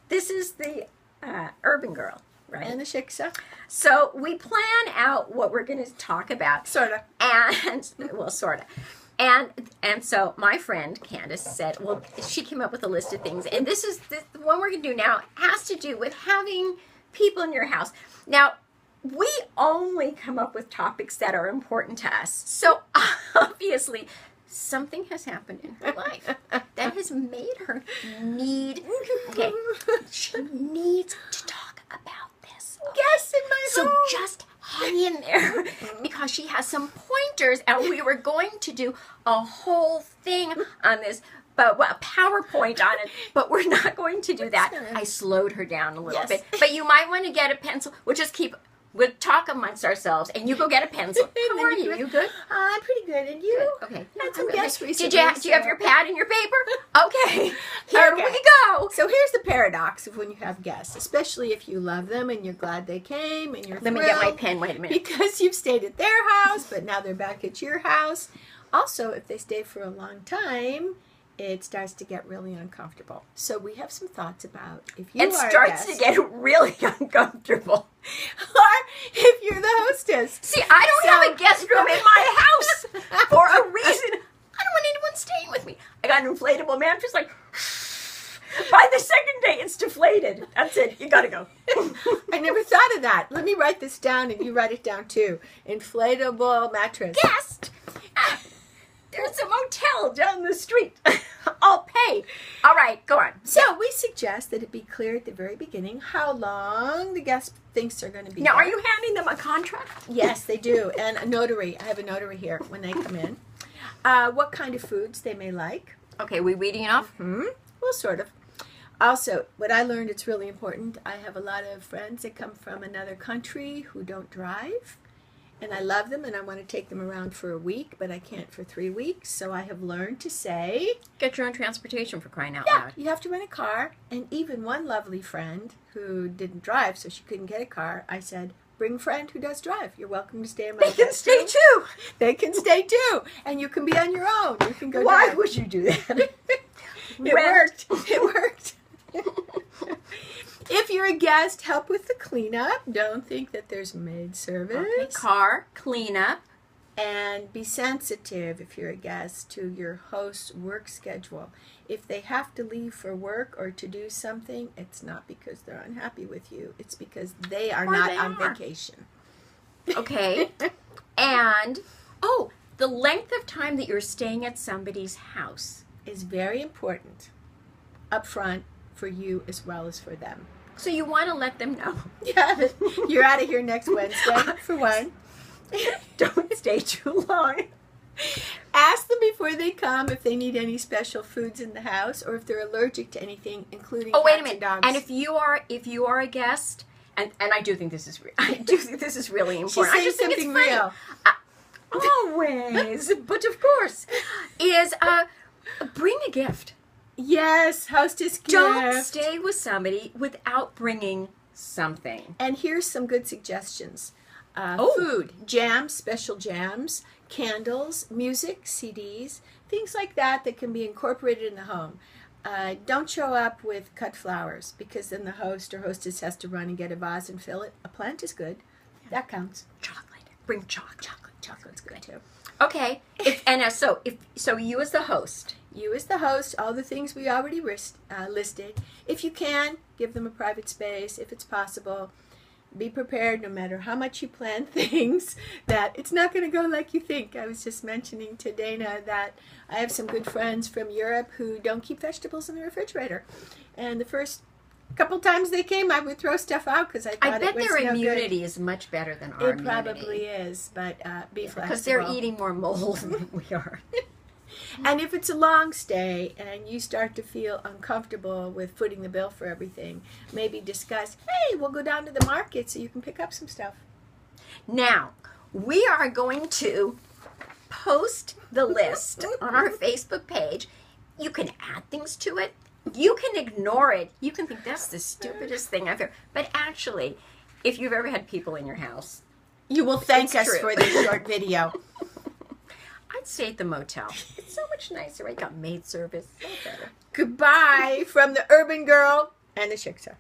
This is the urban girl, right? And the Shiksa. So we plan out what we're going to talk about. Sort of. And, well, sort of. And so my friend Candace said, well, she came up with a list of things. And this is the one we're going to do now has to do with having people in your house. Now, we only come up with topics that are important to us. So obviously, something has happened in her life that has made her need, okay, she needs to talk about this. Guests in my So home. just hang in there because she has some pointers and we were going to do a whole thing on this, but a PowerPoint on it, but we're not going to do that. I slowed her down a little bit, but you might want to get a pencil. We'll talk amongst ourselves, and you go get a pencil. How are you? You good? I'm pretty good. And you? Good. Okay. Had some guests recently. Do you have your pad and your paper? Okay. Here we go. So here's the paradox of when you have guests, especially if you love them and you're glad they came and you're Let me get my pen. Wait a minute. because you've stayed at their house, but now they're back at your house. Also, if they stay for a long time, it starts to get really uncomfortable. So we have some thoughts about if you It starts to get really uncomfortable. or if you're the hostess. See, I don't have a guest room in my house for a reason. I don't want anyone staying with me. I got an inflatable mattress, like, by the second day, it's deflated. That's it. You gotta go. I never thought of that. Let me write this down and you write it down too. Inflatable mattress. Guest! There's a motel down the street. I'll pay. All right, go on. So we suggest that it be clear at the very beginning how long the guest thinks they're going to be Now, there. are you handing them a contract? Yes, they do. And a notary. I have a notary here when they come in. What kind of foods they may like. Okay, we reading enough? Well, sort of. Also, what I learned, it's really important. I have a lot of friends that come from another country who don't drive. And I love them and I want to take them around for a week, but I can't for 3 weeks. So I have learned to say, Get your own transportation for crying out yeah, loud. you have to rent a car. And even one lovely friend who didn't drive, so she couldn't get a car, I said, bring a friend who does drive. You're welcome to stay in my They can guest stay room. too. They can stay too. And you can be on your own. You can go Why drive. would you do that? It worked. It worked. If you're a guest, help with the cleanup. Don't think that there's maid service. Okay, car, cleanup. And be sensitive, if you're a guest, to your host's work schedule. If they have to leave for work or to do something, it's not because they're unhappy with you. It's because they are not on vacation. Okay. And, oh, the length of time that you're staying at somebody's house is very important up front for you as well as for them. So you want to let them know. Yeah, you're out of here next Wednesday, for one. Don't stay too long. Ask them before they come if they need any special foods in the house or if they're allergic to anything, including Oh, wait a cats minute. and dogs. And if you are a guest, and I do think this is really important. She's I saying just think it's something funny. real. Always, but of course, is bring a gift. Yes, hostess gift. Don't stay with somebody without bringing something. And here's some good suggestions. Oh. Food, jams, special jams, candles, music, CDs, things like that that can be incorporated in the home. Don't show up with cut flowers because then the host or hostess has to run and get a vase and fill it. A plant is good. That counts. Chocolate. Bring chocolate. Chocolate's good too. Okay. So you as the host. You as the host, all the things we already listed. If you can, give them a private space if it's possible. Be prepared no matter how much you plan things that it's not going to go like you think. I was just mentioning to Dana that I have some good friends from Europe who don't keep vegetables in the refrigerator. And the first couple times they came, I would throw stuff out because I thought I bet it was their no immunity good. is much better than our It immunity. probably is, but be flexible. Because they're eating more mold than we are. And if it's a long stay and you start to feel uncomfortable with footing the bill for everything, maybe discuss, hey, we'll go down to the market so you can pick up some stuff. Now, we are going to post the list on our Facebook page. You can add things to it. You can ignore it. You can think that's the stupidest thing I've ever. But actually, if you've ever had people in your house, You will thank It's us true. for this short video. I'd stay at the motel. It's so much nicer. I got maid service. So better. Goodbye from the urban girl And the Shiksa.